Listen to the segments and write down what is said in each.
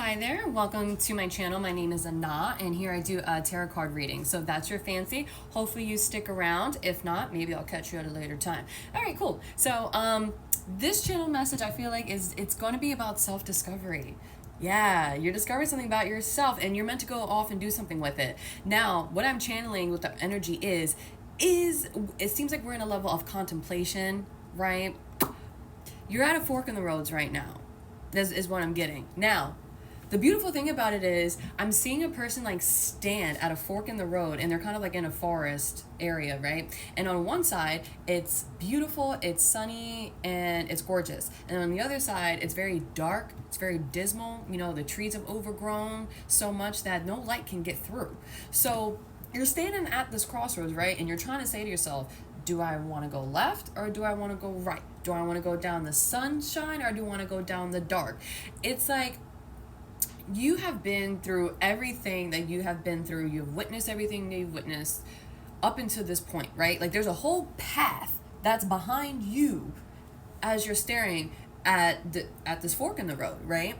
Hi there, welcome to my channel. My name is Anna, and here I do a tarot card reading. So if that's your fancy, hopefully you stick around. If not, maybe I'll catch you at a later time. All right, cool. So this channel message, I feel like it's going to be about self-discovery. Yeah, you're discovering something about yourself, and you're meant to go off and do something with it. Now, what I'm channeling with the energy is it seems like we're in a level of contemplation, right? You're at a fork in the roads right now. This is what I'm getting. Now, the beautiful thing about it is I'm seeing a person like stand at a fork in the road, and they're kind of like in a forest area, right? And on one side, it's beautiful, it's sunny, and it's gorgeous. And on the other side, it's very dark, it's very dismal. You know, the trees have overgrown so much that no light can get through. So you're standing at this crossroads, right? And you're trying to say to yourself, do I want to go left or do I want to go right? Do I want to go down the sunshine or do I want to go down the dark? It's like you have been through everything that you have been through. You've witnessed everything that you've witnessed up until this point, right? Like there's a whole path that's behind you as you're staring at this fork in the road, right?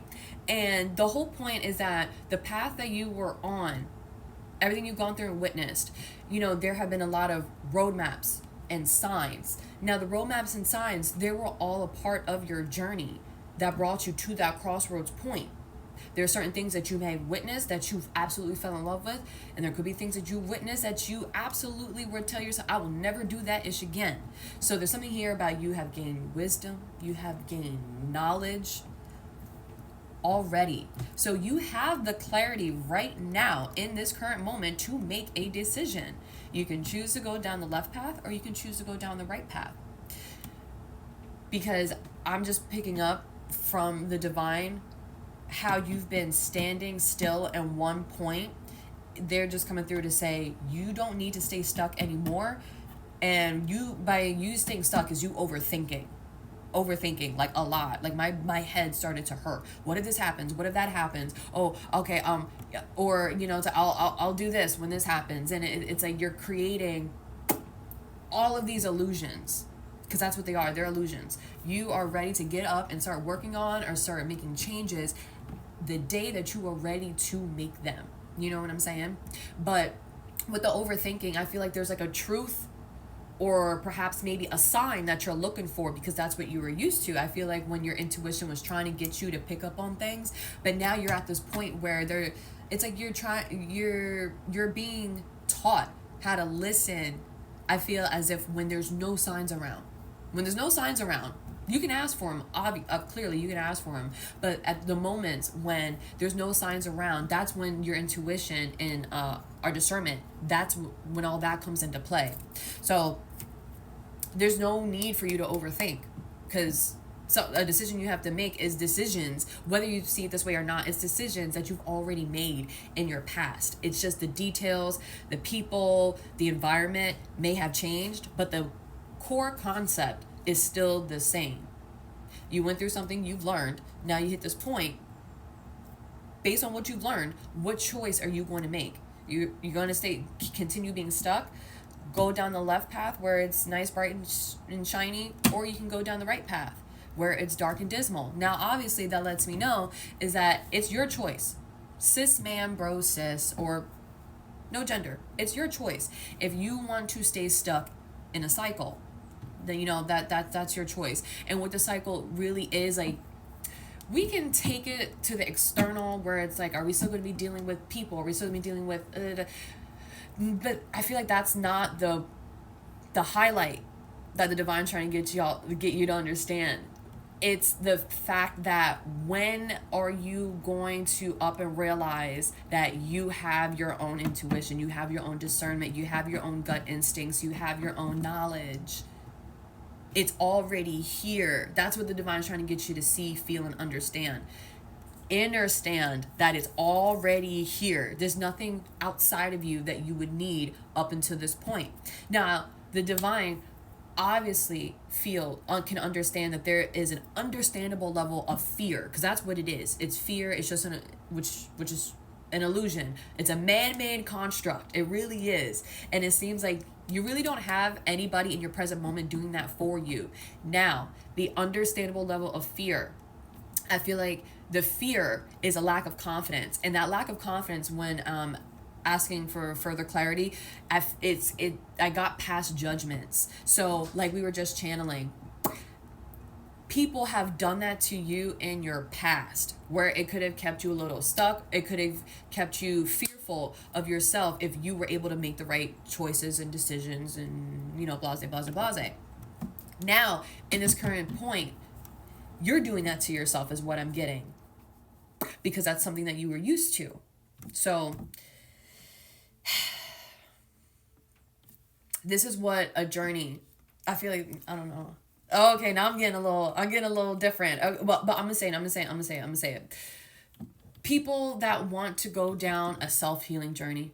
And the whole point is that the path that you were on, everything you've gone through and witnessed, you know, there have been a lot of roadmaps and signs. Now, the roadmaps and signs, they were all a part of your journey that brought you to that crossroads point. There are certain things that you may have witnessed that you've absolutely fell in love with, and there could be things that you witnessed that you absolutely would tell yourself, I will never do that ish again. So there's something here about you have gained wisdom, you have gained knowledge already. So you have the clarity right now in this current moment to make a decision. You can choose to go down the left path or you can choose to go down the right path. Because I'm just picking up from the divine how you've been standing still at one point. They're just coming through to say you don't need to stay stuck anymore. And by you staying stuck is you overthinking like a lot. Like my head started to hurt. What if this happens? What if that happens? Oh, okay. Or you know, I'll do this when this happens. And it's like you're creating all of these illusions, because that's what they are. They're illusions. You are ready to get up and start working on or start making changes the day that you are ready to make them. You know what I'm saying? But with the overthinking, I feel like there's like a truth or perhaps maybe a sign that you're looking for, because that's what you were used to. I feel like when your intuition was trying to get you to pick up on things, but now you're at this point where it's like you're being taught how to listen. I feel as if when there's no signs around, you can ask for them. Clearly, you can ask for them. But at the moments when there's no signs around, that's when your intuition and our discernment, that's when all that comes into play. So there's no need for you to overthink, because a decision you have to make is decisions, whether you see it this way or not. It's decisions that you've already made in your past. It's just the details, the people, the environment may have changed, but the core concept is still the same. You went through something, you've learned. Now you hit this point. Based on what you've learned, what choice are you going to make? You're going to continue being stuck, go down the left path where it's nice, bright, and shiny, or you can go down the right path where it's dark and dismal. Now, obviously, that lets me know is that it's your choice. Cis, man, bro, cis, or no gender. It's your choice. If you want to stay stuck in a cycle, then you know that's your choice. And what the cycle really is, like, we can take it to the external where it's like, are we still going to be dealing with people? Are we still going to be dealing with but I feel like that's not the highlight that the divine's trying to get you to understand. It's the fact that when are you going to up and realize that you have your own intuition, you have your own discernment, you have your own gut instincts, you have your own knowledge. It's already here. That's what the divine is trying to get you to see, feel, and understand. Understand that it's already here. There's nothing outside of you that you would need up until this point. Now, the divine obviously can understand that there is an understandable level of fear, because that's what it is. It's fear. It's just which is an illusion. It's a man-made construct. It really is. And it seems like you really don't have anybody in your present moment doing that for you. Now, the understandable level of fear, I feel like The fear is a lack of confidence, and that lack of confidence when asking for further clarity, I got past judgments. So like we were just channeling, people have done that to you in your past, where it could have kept you a little stuck. It could have kept you fearful of yourself if you were able to make the right choices and decisions and, blase, blase, blase. Now, in this current point, you're doing that to yourself is what I'm getting, because that's something that you were used to. So this is what a journey, I feel like, I don't know. Oh, okay, now I'm getting a little different. But I'm gonna say it. People that want to go down a self-healing journey,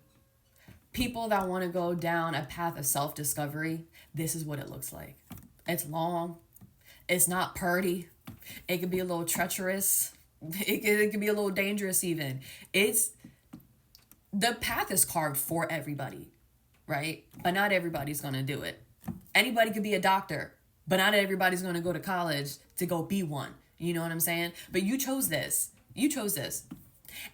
people that want to go down a path of self-discovery, this is what it looks like. It's long. It's not pretty. It could be a little treacherous. It could be a little dangerous even. The path is carved for everybody, right? But not everybody's gonna do it. Anybody could be a doctor, but not everybody's going to go to college to go be one. You know what I'm saying? But you chose this.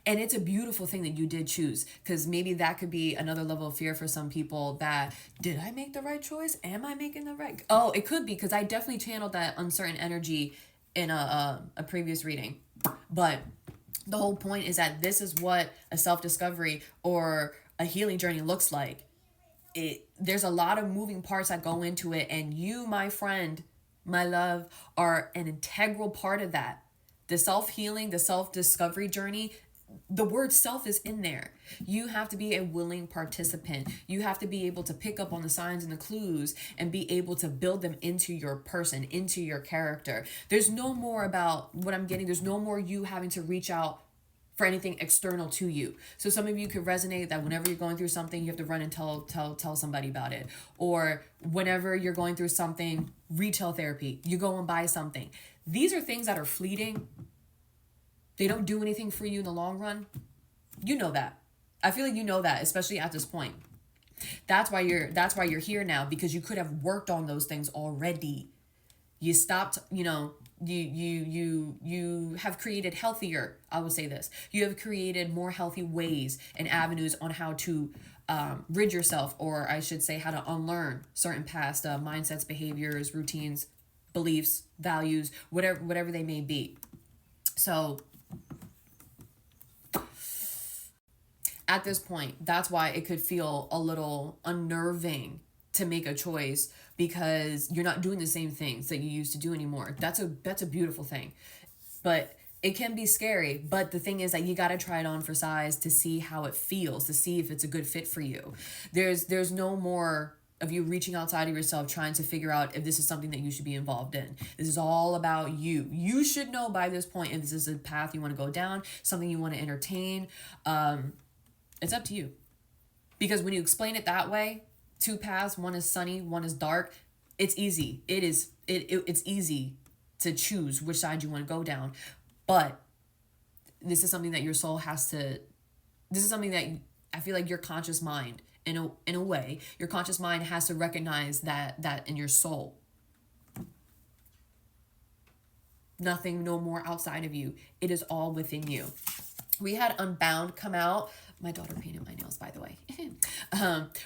And it's a beautiful thing that you did choose, because maybe that could be another level of fear for some people that, did I make the right choice? Am I making the right? Oh, it could be, because I definitely channeled that uncertain energy in a previous reading. But the whole point is that this is what a self-discovery or a healing journey looks like. There's a lot of moving parts that go into it, and you, my friend, my love, are an integral part of that. The self-healing, the self-discovery journey, the word self is in there. You have to be a willing participant. You have to be able to pick up on the signs and the clues and be able to build them into your person, into your character. There's no more about what I'm getting. There's no more you having to reach out for anything external to you. So some of you could resonate that whenever you're going through something, you have to run and tell somebody about it. Or whenever you're going through something, retail therapy, you go and buy something. These are things that are fleeting. They don't do anything for you in the long run. You know that. I feel like you know that, especially at this point. That's why you're here now, because you could have worked on those things already. You stopped, you have created healthier, I would say this. You have created more healthy ways and avenues on how to rid yourself, or I should say how to unlearn certain past mindsets, behaviors, routines, beliefs, values, whatever they may be. So at this point, that's why it could feel a little unnerving to make a choice, because you're not doing the same things that you used to do anymore. That's a beautiful thing. But it can be scary. But the thing is that you got to try it on for size to see how it feels, to see if it's a good fit for you. There's no more of you reaching outside of yourself, trying to figure out if this is something that you should be involved in. This is all about you. You should know by this point if this is a path you want to go down, something you want to entertain. It's up to you. Because when you explain it that way, two paths, one is sunny, one is dark, it's easy. It's easy to choose which side you want to go down. But this is something that your soul has to, this is something that I feel like your conscious mind, in a way, your conscious mind has to recognize that in your soul. Nothing, no more outside of you. It is all within you. We had Unbound come out. My daughter painted my nails, by the way.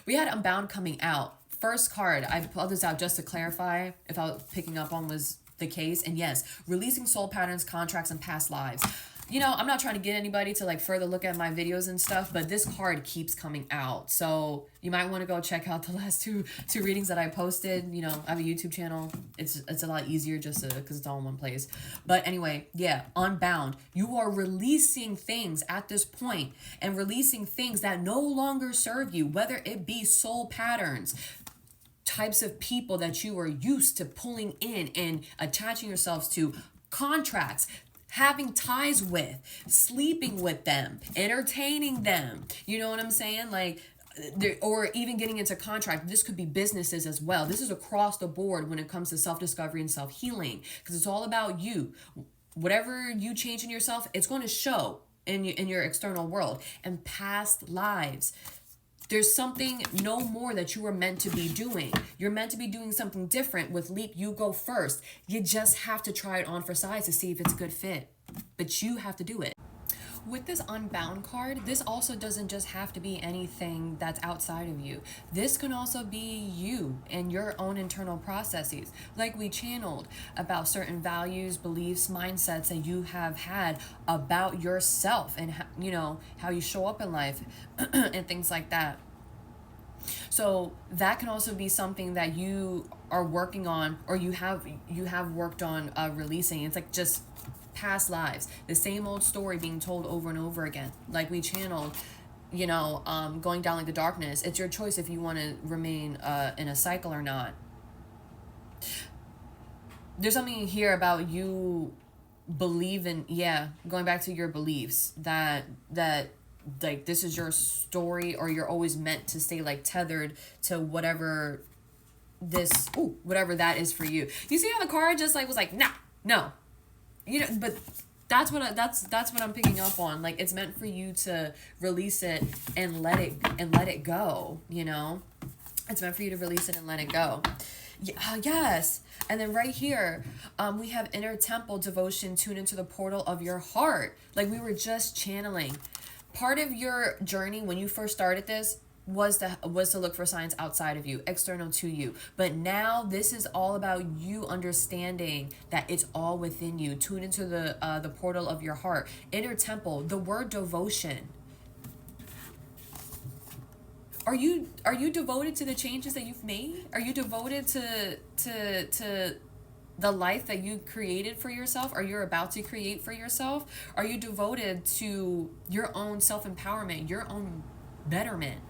We had Unbound coming out. First card, I pulled this out just to clarify if I was picking up on was the case. And yes, releasing soul patterns, contracts, and past lives. I'm not trying to get anybody to further look at my videos and stuff, but this card keeps coming out. So you might want to go check out the last two readings that I posted. I have a YouTube channel. It's a lot easier just because it's all in one place. But anyway, yeah, Unbound. You are releasing things at this point, and releasing things that no longer serve you, whether it be soul patterns, types of people that you are used to pulling in and attaching yourselves to, contracts, having ties with, sleeping with them, entertaining them. You know what I'm saying? Or even getting into contract. This could be businesses as well. This is across the board when it comes to self-discovery and self-healing, because it's all about you. Whatever you change in yourself, it's going to show in your external world. And past lives. There's something no more that you were meant to be doing. You're meant to be doing something different. With Leap, you go first. You just have to try it on for size to see if it's a good fit. But you have to do it. With this Unbound card, this also doesn't just have to be anything that's outside of you. This can also be you and your own internal processes. Like we channeled about certain values, beliefs, mindsets that you have had about yourself and, you know, how you show up in life and things like that. So that can also be something that you are working on, or you have worked on releasing. It's like just past lives, the same old story being told over and over again. Like we channeled, you know, going down like the darkness. It's your choice if you want to remain in a cycle or not. There's something here about you believe in, going back to your beliefs that like this is your story, or you're always meant to stay like tethered to whatever whatever that is for you. You see how the card just like was like, nah, no, you know, but that's what I'm picking up on. Like, it's meant for you to release it and let it go, you know. It's meant for you to release it and let it go. Yes. And then right here, we have inner temple devotion, tune into the portal of your heart. Like we were just channeling. Part of your journey when you first started this was to look for signs outside of you, external to you. But now this is all about you understanding that it's all within you. Tune into the portal of your heart. Inner temple, the word devotion. Are you devoted to the changes that you've made? Are you devoted to the life that you created for yourself, or you're about to create for yourself? Are you devoted to your own self-empowerment, your own betterment?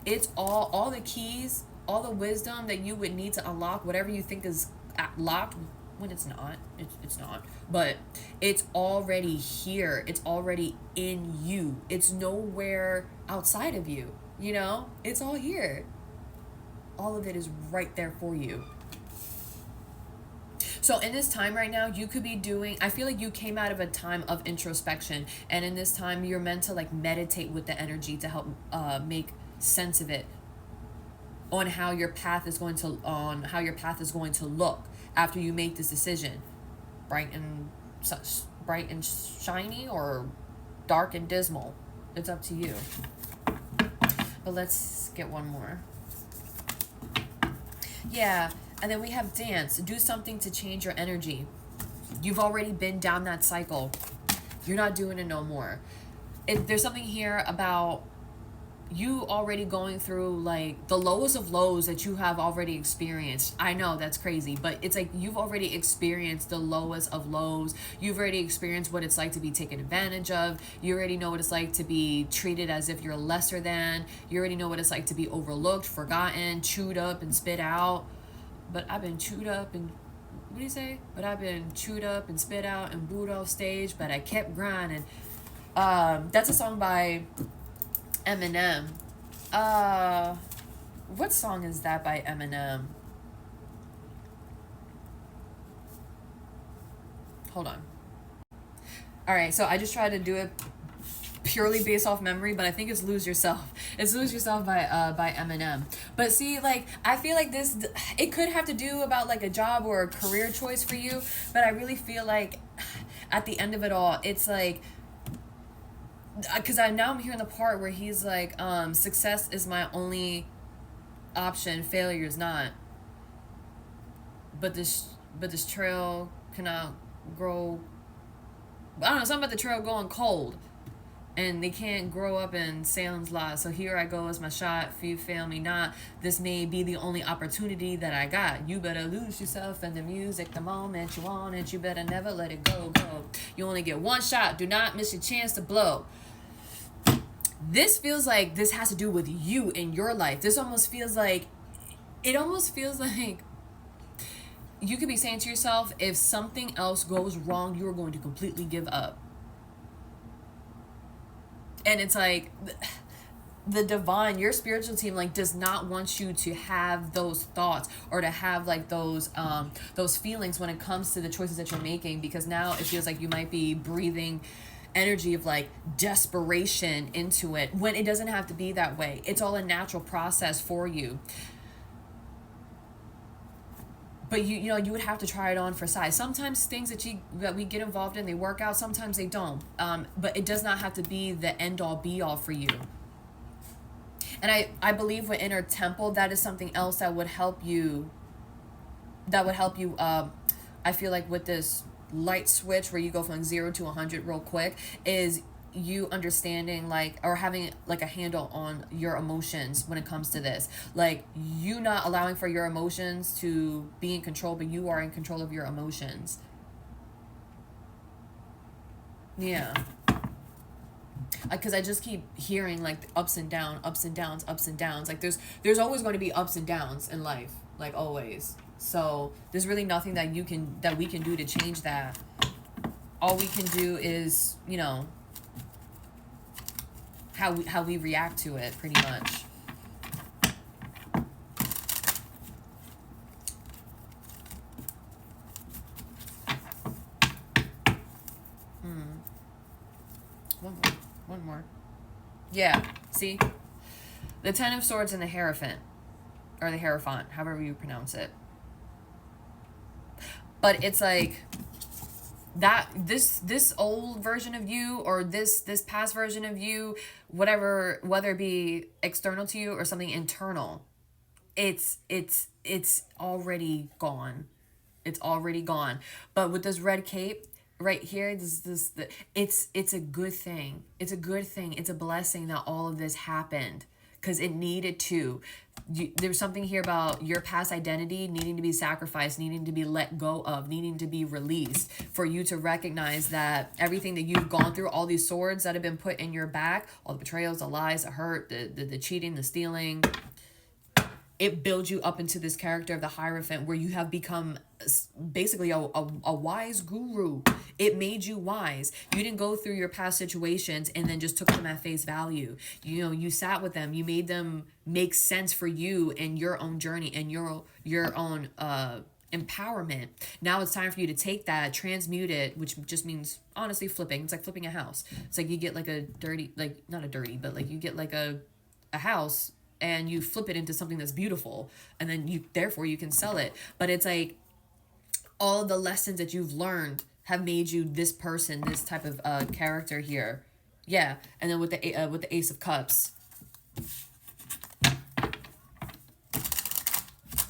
It's all the keys, all the wisdom that you would need to unlock whatever you think is locked, when it's not. It's not. But it's already here. It's already in you. It's nowhere outside of you. You know? It's all here. All of it is right there for you. So in this time right now, you could be doing, I feel like you came out of a time of introspection, and in this time you're meant to like meditate with the energy to help make sense of it, on how your path is going to look after you make this decision. Bright and shiny, or dark and dismal. It's up to you. But let's get one more. Yeah. And then we have dance. Do something to change your energy. You've already been down that cycle. You're not doing it no more. There's something here about you already going through like the lowest of lows that you have already experienced. I know that's crazy, but it's like you've already experienced the lowest of lows. You've already experienced what it's like to be taken advantage of. You already know what it's like to be treated as if you're lesser than. You already know what it's like to be overlooked, forgotten, chewed up and spit out. But I've been chewed up and, what do you say? But I've been chewed up and spit out and booed off stage, but I kept grinding. That's a song by Eminem. What song is that by Eminem? Hold on. All right, so I just tried to do it purely based off memory, but I think it's Lose Yourself. It's Lose Yourself by Eminem. But see, like, I feel like this, it could have to do about like a job or a career choice for you, but I really feel like at the end of it all, it's like, because now I'm hearing the part where he's like, success is my only option, failure is not. But this trail cannot grow, I don't know, something about the trail going cold. And they can't grow up in Salem's Lot. So here I go as my shot. If you fail me not, this may be the only opportunity that I got. You better lose yourself in the music the moment you want it. You better never let it go. You only get one shot. Do not miss your chance to blow. This feels like this has to do with you in your life. This almost feels like, you could be saying to yourself, if something else goes wrong, you're going to completely give up. And it's like the divine, your spiritual team, like, does not want you to have those thoughts or to have like those feelings when it comes to the choices that you're making, because now it feels like you might be breathing energy of like desperation into it, when it doesn't have to be that way. It's all a natural process for you. But you know, you would have to try it on for size. Sometimes things that we get involved in, they work out, sometimes they don't. But it does not have to be the end all be all for you. And I believe with Inner Temple, that is something else that would help you. I feel like with this light switch where you go from 0 to 100 real quick, is you understanding like, or having like a handle on your emotions when it comes to this. Like, you not allowing for your emotions to be in control, but you are in control of your emotions. Yeah. Because I just keep hearing like ups and downs, ups and downs, ups and downs. Like there's always going to be ups and downs in life, like always. So there's really nothing that we can do to change that. All we can do is, you know, how we react to it, pretty much. One more. Yeah, see? The Ten of Swords and the Hierophant. Or the Hierophant, however you pronounce it. But it's like that this old version of you, or this past version of you, whatever, whether it be external to you or something internal, it's already gone. It's already gone. But with this red cape right here, it's a good thing. It's a good thing. It's a blessing that all of this happened, because it needed to. There's something here about your past identity needing to be sacrificed, needing to be let go of, needing to be released, for you to recognize that everything that you've gone through, all these swords that have been put in your back, all the betrayals, the lies, the hurt, the cheating, the stealing, it builds you up into this character of the Hierophant, where you have become basically a wise guru. It made you wise. You didn't go through your past situations and then just took them at face value. You know, you sat with them. You made them make sense for you and your own journey and your own empowerment. Now it's time for you to take that, transmute it, which just means honestly flipping. It's like flipping a house. It's like you get like a dirty, like not a dirty, but like you get like a house, and you flip it into something that's beautiful, and then you can sell it. But it's like all of the lessons that you've learned have made you this person, this type of character here. Yeah. And then with the Ace of Cups,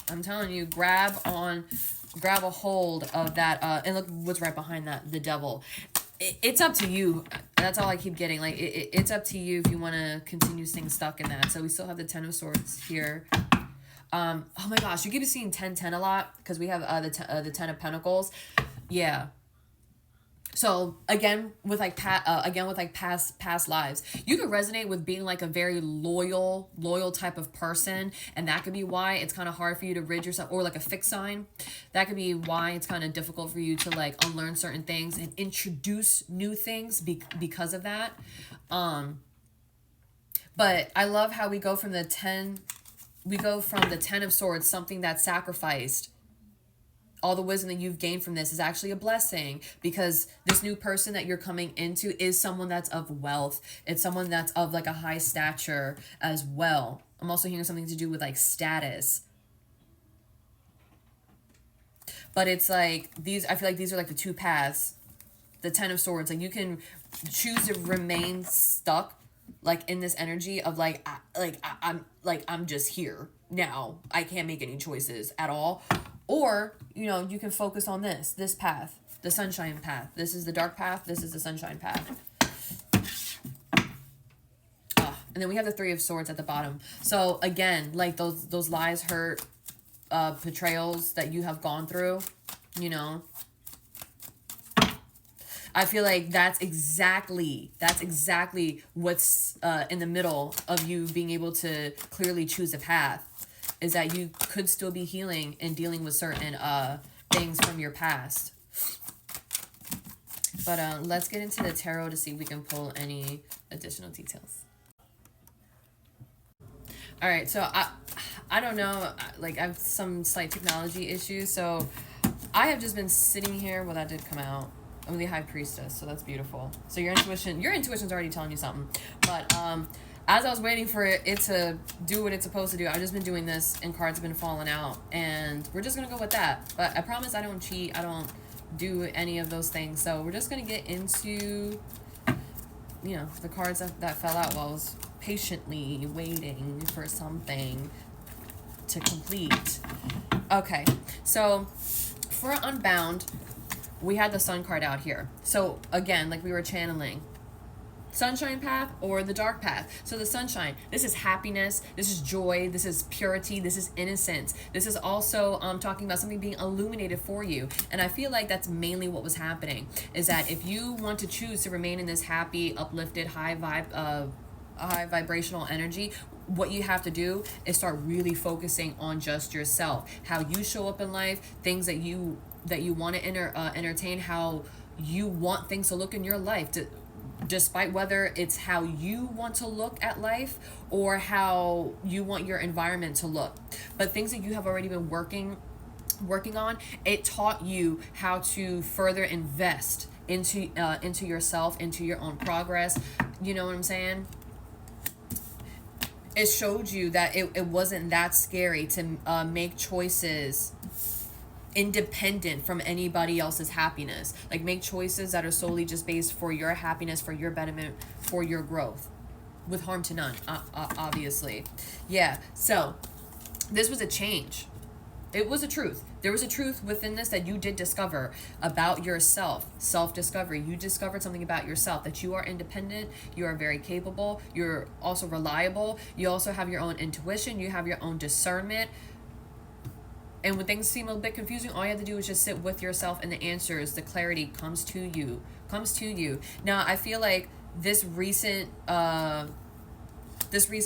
I'm telling you, grab a hold of that, and look what's right behind that, the Devil. It's up to you. That's all I keep getting. Like, it's up to you if you want to continue staying stuck in that. So we still have the Ten of Swords here. Oh my gosh, you keep seeing 10-10 a lot, because we have the Ten of Pentacles. Yeah. So again, with like past lives, you could resonate with being like a very loyal type of person, and that could be why it's kind of hard for you to rid yourself, or like a fixed sign. That could be why it's kind of difficult for you to like unlearn certain things and introduce new things because of that. But I love how we go from the Ten of Swords, something that's sacrificed. All the wisdom that you've gained from this is actually a blessing, because this new person that you're coming into is someone that's of wealth. It's someone that's of like a high stature as well. I'm also hearing something to do with like status. But it's like I feel like these are like the two paths. The Ten of Swords, like you can choose to remain stuck like in this energy of I'm just here now. I can't make any choices at all. Or, you know, you can focus on this path, the sunshine path. This is the dark path. This is the sunshine path. And then we have the Three of Swords at the bottom. So again, like those lies, hurt, betrayals that you have gone through, you know, I feel like that's exactly what's in the middle of you being able to clearly choose a path. Is that you could still be healing and dealing with certain things from your past. But let's get into the tarot to see if we can pull any additional details. All right, so I don't know, like I have some slight technology issues, so I have just been sitting here. Well, that did come out. I'm the High Priestess, so that's beautiful. So your intuition's already telling you something. But as I was waiting for it to do what it's supposed to do, I've just been doing this and cards have been falling out, and we're just gonna go with that. But I promise I don't cheat. I don't do any of those things. So we're just gonna get into, you know, the cards that fell out while I was patiently waiting for something to complete. Okay, so for Unbound, we had the Sun card out here. So again, like we were channeling, sunshine path or the dark path. So the sunshine, this is happiness, this is joy, this is purity, this is innocence. This is also talking about something being illuminated for you. And I feel like that's mainly what was happening, is that if you want to choose to remain in this happy, uplifted, high vibrational energy, what you have to do is start really focusing on just yourself, how you show up in life, things that you want to entertain, how you want things to look in your life, despite whether it's how you want to look at life or how you want your environment to look. But things that you have already been working on, it taught you how to further invest into yourself, into your own progress. You know what I'm saying? It showed you that it wasn't that scary to make choices independent from anybody else's happiness. Like, make choices that are solely just based for your happiness, for your betterment, for your growth, with harm to none, obviously. Yeah, so this was a change. It was a truth. There was a truth within this that you did discover about yourself. Self-discovery. You discovered something about yourself, that you are independent, you are very capable, you're also reliable, you also have your own intuition, you have your own discernment. And when things seem a bit confusing, all you have to do is just sit with yourself, and the answers, the clarity comes to you. Now, I feel like this recent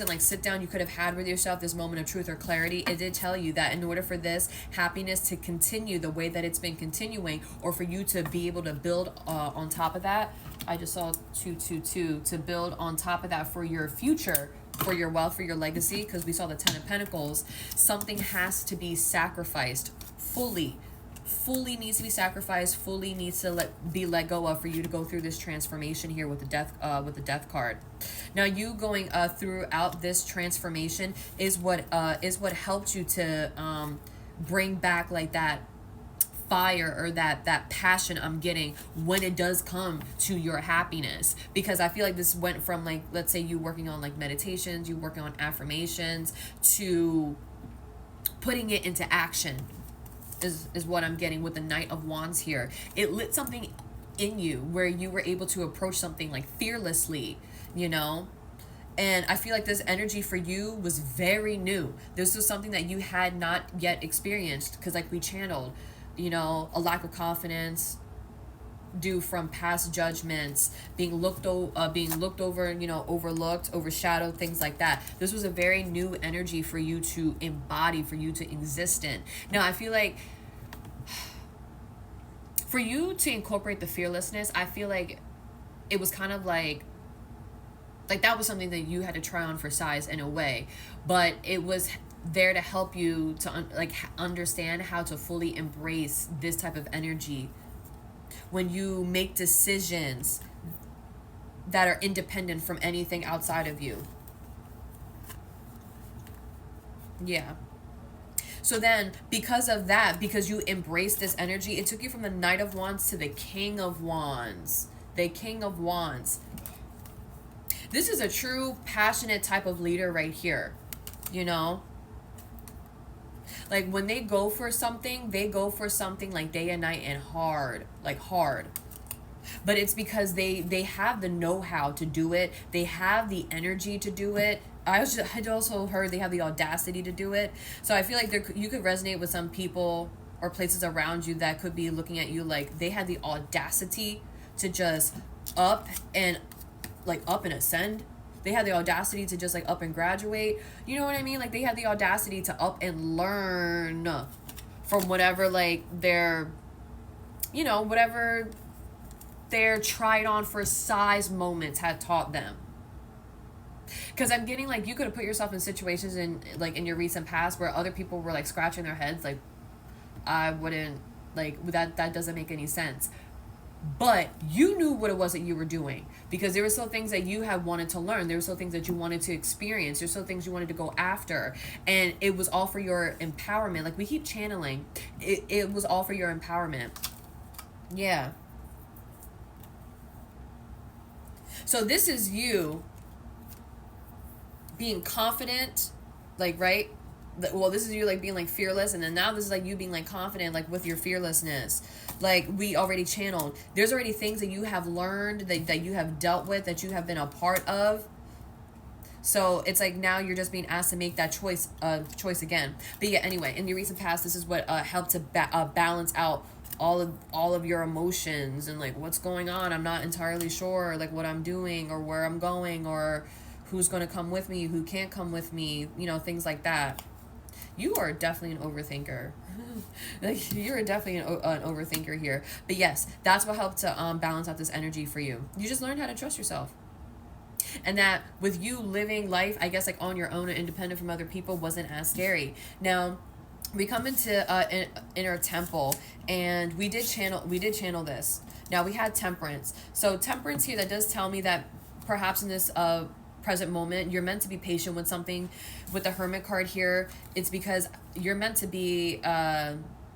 like sit down you could have had with yourself, this moment of truth or clarity, it did tell you that in order for this happiness to continue the way that it's been continuing, or for you to be able to build on top of that, I just saw 222, to build on top of that for your future, for your wealth, for your legacy, because we saw the 10 of Pentacles, something has to be sacrificed fully needs to be sacrificed, fully needs to be let go of, for you to go through this transformation here with the death card. Now, you going throughout this transformation is what helped you to bring back like that fire, or that passion I'm getting when it does come to your happiness. Because I feel like this went from, like, let's say you working on like meditations, you working on affirmations, to putting it into action is what I'm getting with the Knight of Wands here. It lit something in you where you were able to approach something like fearlessly, you know? And I feel like this energy for you was very new. This was something that you had not yet experienced, because like we channeled, you know, a lack of confidence due from past judgments, being looked over, you know, overlooked, overshadowed, things like that. This was a very new energy for you to embody, for you to exist in. Now, I feel like for you to incorporate the fearlessness, I feel like it was kind of like that was something that you had to try on for size in a way, but it was there to help you to understand how to fully embrace this type of energy when you make decisions that are independent from anything outside of you. Yeah. So then, because of that, because you embraced this energy, it took you from the Knight of Wands to the King of Wands. The King of Wands. This is a true, passionate type of leader right here, you know? Like, when they go for something like day and night and hard, like hard. But it's because they have the know-how to do it. They have the energy to do it. I also heard they have the audacity to do it. So I feel like you could resonate with some people or places around you that could be looking at you like they had the audacity to just up and ascend. They had the audacity to just like up and graduate. You know what I mean? Like, they had the audacity to up and learn from whatever like their, you know, whatever their tried on for size moments had taught them. Because I'm getting like, you could have put yourself in situations in your recent past where other people were like scratching their heads like, I wouldn't, like, that doesn't make any sense. but you knew what it was that you were doing, because there were still things that you had wanted to learn. There were still things that you wanted to experience. There's still things you wanted to go after, and it was all for your empowerment. Like we keep channeling, it was all for your empowerment. Yeah. So this is you being confident, like, right? Well, this is you like being like fearless, and then now this is like you being like confident, like with your fearlessness. Like we already channeled, there's already things that you have learned, that you have dealt with, that you have been a part of. So it's like now you're just being asked to make that choice again. But yeah, anyway, in your recent past, this is what helped to balance out all of your emotions and like what's going on. I'm not entirely sure like what I'm doing or where I'm going or who's going to come with me, who can't come with me, things like that. You are definitely an overthinker. Like you're definitely an overthinker here. But yes, that's what helped to balance out this energy for you. You just learned how to trust yourself. And that with you living life, I guess, like on your own and independent from other people wasn't as scary. Now, we come into inner temple, and we did channel this. Now we had temperance. So temperance here, that does tell me that perhaps in this present moment you're meant to be patient with something. With the hermit card here, it's because you're meant to be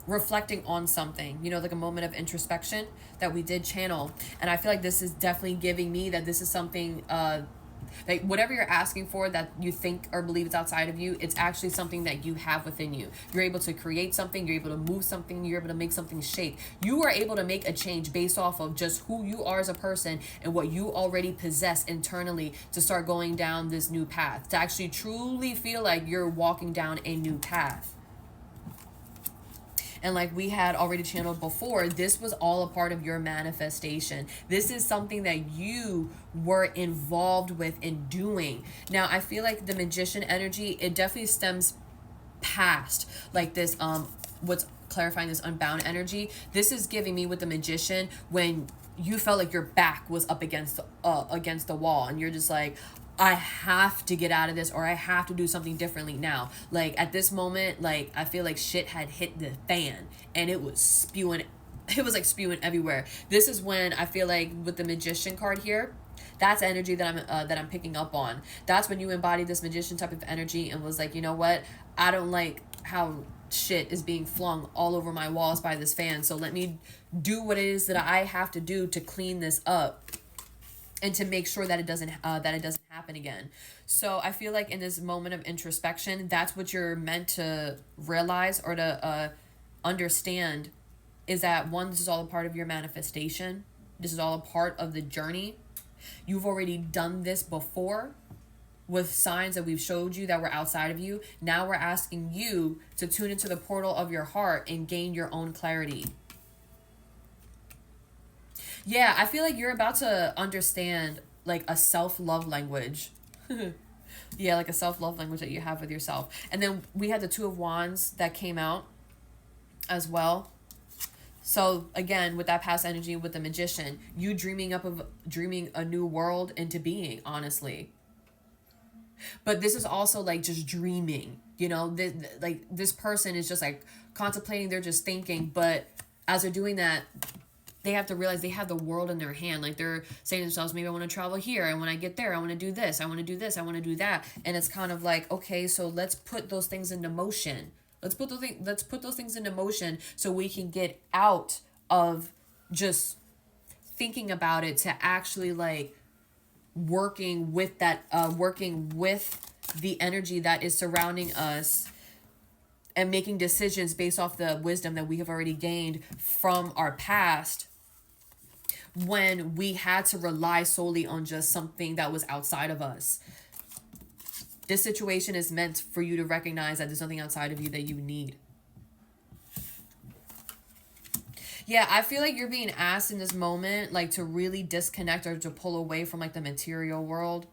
reflecting on something, like a moment of introspection that we did channel. And I feel like this is definitely giving me that this is something like whatever you're asking for that you think or believe is outside of you, it's actually something that you have within you. You're able to create something, you're able to move something, you're able to make something shake. You are able to make a change based off of just who you are as a person and what you already possess internally, to start going down this new path, to actually truly feel like you're walking down a new path. And like we had already channeled before, this was all a part of your manifestation. This is something that you were involved with in doing. Now, I feel like the magician energy, it definitely stems past like this, what's clarifying this unbound energy. This is giving me with the magician when you felt like your back was up against the wall, and you're just like, I have to get out of this, or I have to do something differently now. Like at this moment, like I feel like shit had hit the fan and it was spewing. It was like spewing everywhere. This is when I feel like with the magician card here, that's energy that I'm picking up on. That's when you embody this magician type of energy and was like, you know what? I don't like how shit is being flung all over my walls by this fan. So let me do what it is that I have to do to clean this up and to make sure that it doesn't happen again. So I feel like in this moment of introspection, that's what you're meant to realize or to understand, is that one, this is all a part of your manifestation. This is all a part of the journey. You've already done this before with signs that we've showed you that were outside of you. Now we're asking you to tune into the portal of your heart and gain your own clarity. Yeah, I feel like you're about to understand like a self-love language. Yeah, like a self-love language that you have with yourself. And then we had the Two of Wands that came out as well. So again, with that past energy with the magician, you dreaming a new world into being, honestly. But this is also like just dreaming, like this person is just like contemplating, they're just thinking, but as they're doing that, they have to realize they have the world in their hand. Like they're saying to themselves, maybe I want to travel here. And when I get there, I want to do this. I want to do this. I want to do that. And it's kind of like, okay, so let's put those things into motion. Let's put those things into motion so we can get out of just thinking about it to actually like working with the energy that is surrounding us and making decisions based off the wisdom that we have already gained from our past, when we had to rely solely on just something that was outside of us. This situation is meant for you to recognize that there's something outside of you that you need. Yeah, I feel like you're being asked in this moment, like to really disconnect or to pull away from like the material world.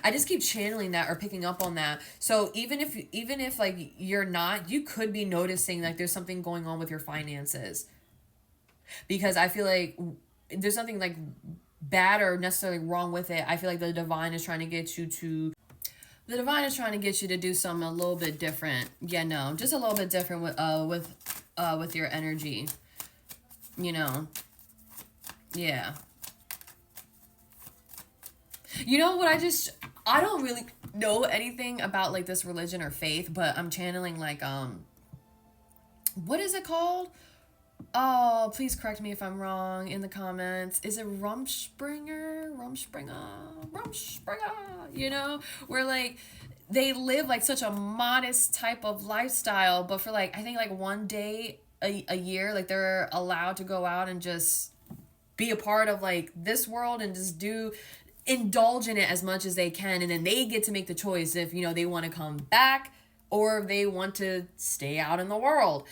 I just keep channeling that or picking up on that. So even if like you're not, you could be noticing like there's something going on with your finances. Because I feel like there's nothing like bad or necessarily wrong with it. I feel like the divine is trying to get you to do something a little bit different. Yeah, no, just a little bit different with your energy. You know, yeah. You know what? I don't really know anything about like this religion or faith, but I'm channeling like, what is it called? Oh, please correct me if I'm wrong in the comments. Is it Rumspringer? You know, where like they live like such a modest type of lifestyle, but for like, I think like one day a year, like they're allowed to go out and just be a part of like this world and just indulge in it as much as they can, and then they get to make the choice if, you know, they want to come back or if they want to stay out in the world.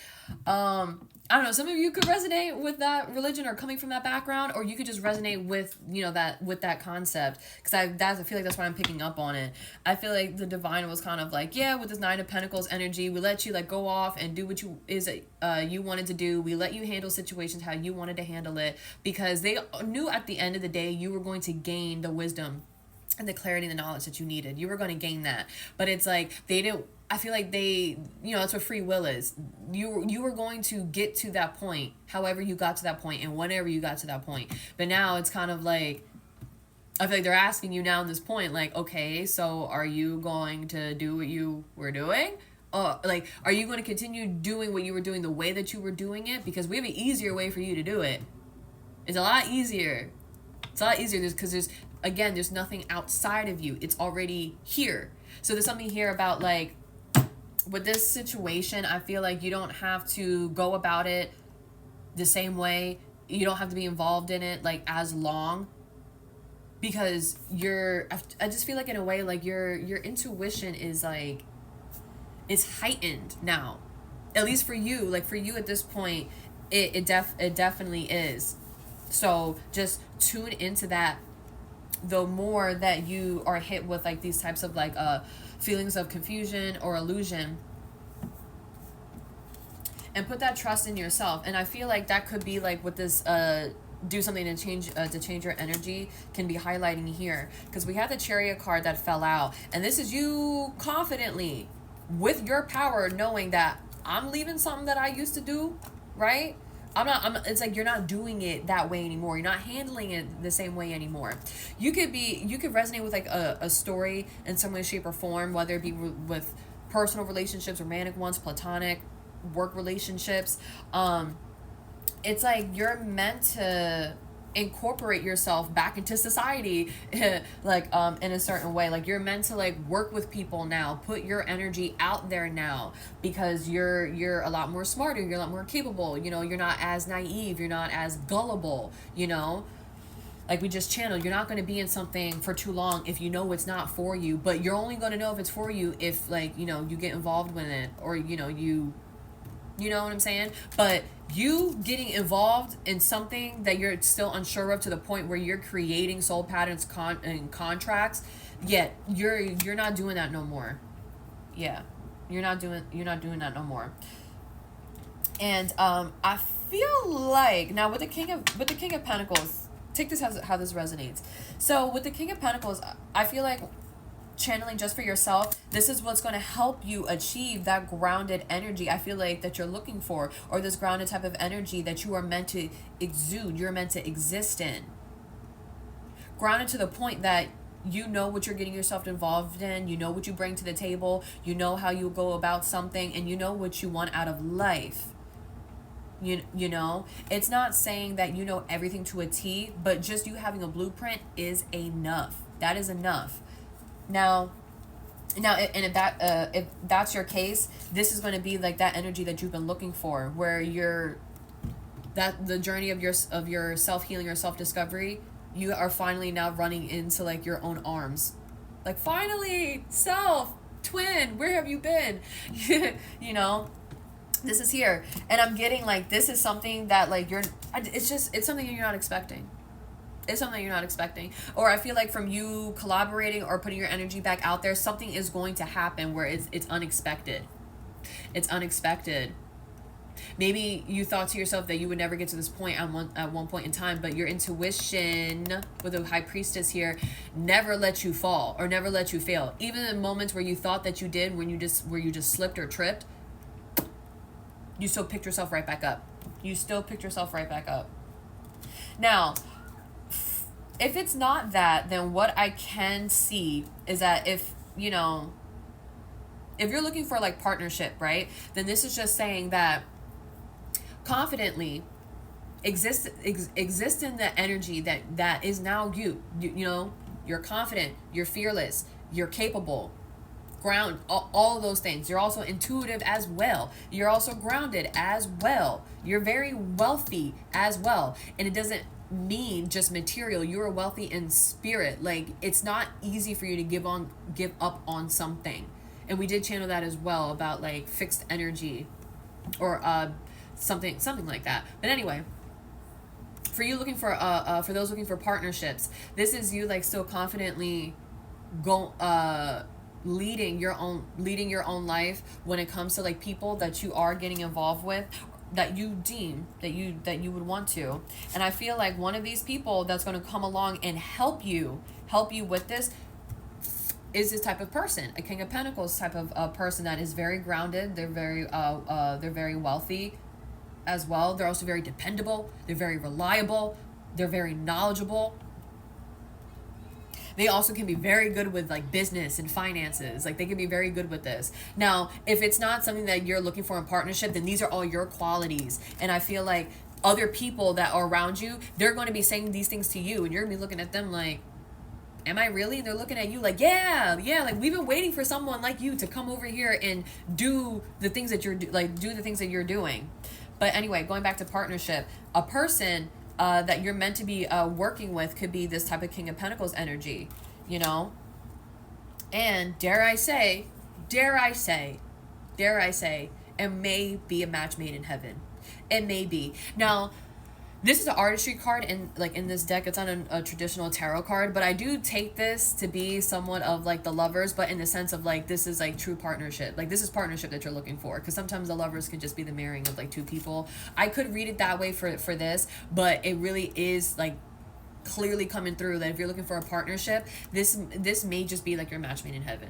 I don't know, some of you could resonate with that religion or coming from that background, or you could just resonate with, you know, that concept, because I feel like that's why I'm picking up on it. I feel like the divine was kind of like, yeah, with this Nine of Pentacles energy, we let you like go off and do what you wanted to do. We let you handle situations how you wanted to handle it, because they knew at the end of the day you were going to gain the wisdom and the clarity and the knowledge that you needed. You were going to gain that. But it's like they didn't, I feel like they, you know, that's what free will is. You were going to get to that point, however you got to that point and whenever you got to that point. But now it's kind of like, I feel like they're asking you now in this point, like, okay, so are you going to do what you were doing? Like, are you going to continue doing what you were doing the way that you were doing it? Because we have an easier way for you to do it. It's a lot easier. It's a lot easier because there's nothing outside of you. It's already here. So there's something here about like, with this situation, I feel like you don't have to go about it the same way. You don't have to be involved in it like as long, because I just feel like in a way like your intuition is like, it's heightened now, at least for you. Like for you at this point, it definitely is. So just tune into that. The more that you are hit with like these types of like feelings of confusion or illusion, and put that trust in yourself. And I feel like that could be like with this do something to change your energy can be highlighting here, because we had the Chariot card that fell out, and this is you confidently with your power knowing that I'm leaving something that I used to do, right? It's like you're not doing it that way anymore. You're not handling it the same way anymore. You could resonate with like a story in some way, shape, or form, whether it be with personal relationships, romantic ones, platonic, work relationships. It's like you're meant to incorporate yourself back into society like in a certain way. Like you're meant to like work with people now, put your energy out there now, because you're a lot more smarter, you're a lot more capable, you know, you're not as naive, you're not as gullible, you know. Like we just channeled, you're not going to be in something for too long if you know it's not for you, but you're only going to know if it's for you if like, you know, you get involved with it, or you know, you know what I'm saying? But you getting involved in something that you're still unsure of, to the point where you're creating soul patterns and contracts, yet you're not doing that no more. Yeah, you're not doing that no more. And I feel like now with the King of Pentacles, take this how this resonates. So with the King of Pentacles, I feel like channeling just for yourself, this is what's going to help you achieve that grounded energy I feel like that you're looking for, or this grounded type of energy that you are meant to exude, you're meant to exist in. Grounded to the point that you know what you're getting yourself involved in, you know what you bring to the table, you know how you go about something, and you know what you want out of life. You know, it's not saying that you know everything to a T, but just you having a blueprint is enough. That is enough. Now, and if that's your case, this is going to be like that energy that you've been looking for, where the journey of your self-healing or self-discovery, you are finally now running into like your own arms. Like, finally, self, twin, where have you been? You know, this is here. And I'm getting like, this is something that like it's something you're not expecting. It's something you're not expecting. Or I feel like from you collaborating or putting your energy back out there, something is going to happen where it's unexpected. It's unexpected. Maybe you thought to yourself that you would never get to this point at one point in time, but your intuition with a High Priestess here never let you fall or never let you fail. Even in moments where you thought that you did, where you just slipped or tripped, you still picked yourself right back up. You still picked yourself right back up. Now, if it's not that, then what I can see is that if, you know, if you're looking for like partnership, right? Then this is just saying that confidently exist in the energy that is now you know, you're confident, you're fearless, you're capable, ground, all of those things. You're also intuitive as well. You're also grounded as well. You're very wealthy as well. And it doesn't mean just material. You're wealthy in spirit. Like, it's not easy for you to give up on something. And we did channel that as well about like fixed energy or something like that. But anyway, for you looking for those looking for partnerships, this is you like still confidently leading your own life when it comes to like people that you are getting involved with, that you deem that you would want to. And I feel like one of these people that's going to come along and help you with this is this type of person, a King of Pentacles type of person that is very grounded. They're very wealthy as well. They're also very dependable. They're very reliable. They're very knowledgeable. They also can be very good with like business and finances. Like, they can be very good with this. Now, if it's not something that you're looking for in partnership, then these are all your qualities. And I feel like other people that are around you, they're going to be saying these things to you, and you're going to be looking at them like, am I really? And they're looking at you like, yeah, like we've been waiting for someone like you to come over here and do the things that you're doing. But anyway, going back to partnership, a person that you're meant to be working with could be this type of King of Pentacles energy, you know? And dare I say, it may be a match made in heaven. It may be. Now, this is an artistry card, and like in this deck, it's not a traditional tarot card, but I do take this to be somewhat of like the Lovers, but in the sense of like, this is like true partnership. Like, this is partnership that you're looking for, because sometimes the Lovers can just be the marrying of like two people. I could read it that way for this, but it really is like clearly coming through that if you're looking for a partnership, this may just be like your match made in heaven.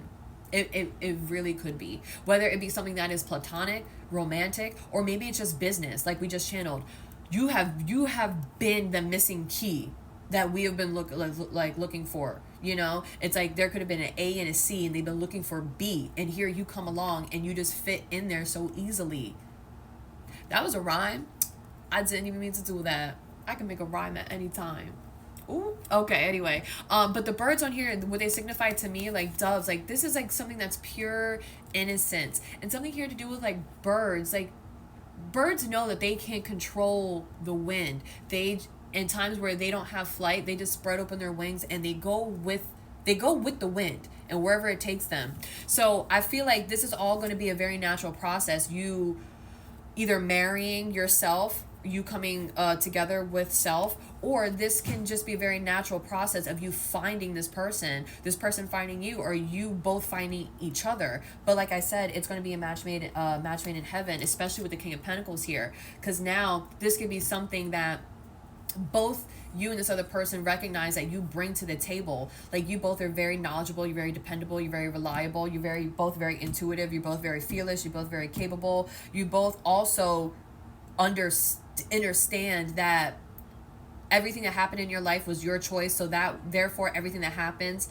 It really could be. Whether it be something that is platonic, romantic, or maybe it's just business, like we just channeled. You have been the missing key that we have been looking for. You know, it's like there could have been an A and a C, and they've been looking for B, and here you come along and you just fit in there so easily. That was a rhyme. I didn't even mean to do that. I can make a rhyme at any time. Ooh, okay, anyway. But the birds on here, what they signify to me, like doves, like this is like something that's pure innocence, and something here to do with like birds. Like, birds know that they can't control the wind. They, in times where they don't have flight, they just spread open their wings and they go with the wind and wherever it takes them. So I feel like this is all going to be a very natural process. You either marrying yourself, you coming together with self, or this can just be a very natural process of you finding this person finding you, or you both finding each other. But like I said, it's going to be a match made in heaven, especially with the King of Pentacles here, because now this could be something that both you and this other person recognize that you bring to the table. Like, you both are very knowledgeable, you're very dependable, you're very reliable, you're both very intuitive, you're both very fearless, you're both very capable. You both also understand that everything that happened in your life was your choice, so that therefore everything that happens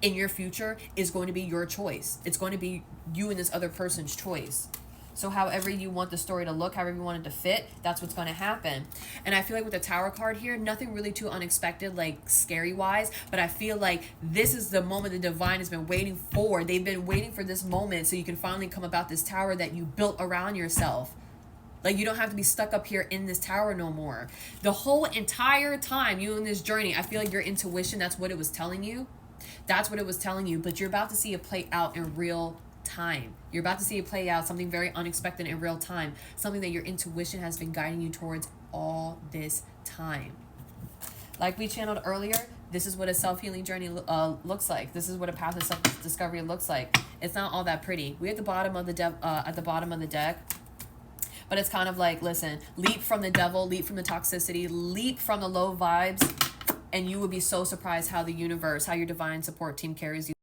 in your future is going to be your choice. It's going to be you and this other person's choice. So however you want the story to look, however you want it to fit, that's what's going to happen. And I feel like with the Tower card here, nothing really too unexpected, like scary wise, but I feel like this is the moment the divine has been waiting for. They've been waiting for this moment so you can finally come about this tower that you built around yourself. Like, you don't have to be stuck up here in this tower no more. The whole entire time you in this journey, I feel like your intuition, that's what it was telling you. That's what it was telling you. But you're about to see it play out in real time. You're about to see it play out, something very unexpected in real time. Something that your intuition has been guiding you towards all this time. Like we channeled earlier, this is what a self-healing journey looks like. This is what a path of self-discovery looks like. It's not all that pretty. We're at the bottom of the deck. But it's kind of like, listen, leap from the devil, leap from the toxicity, leap from the low vibes, and you will be so surprised how the universe, how your divine support team carries you.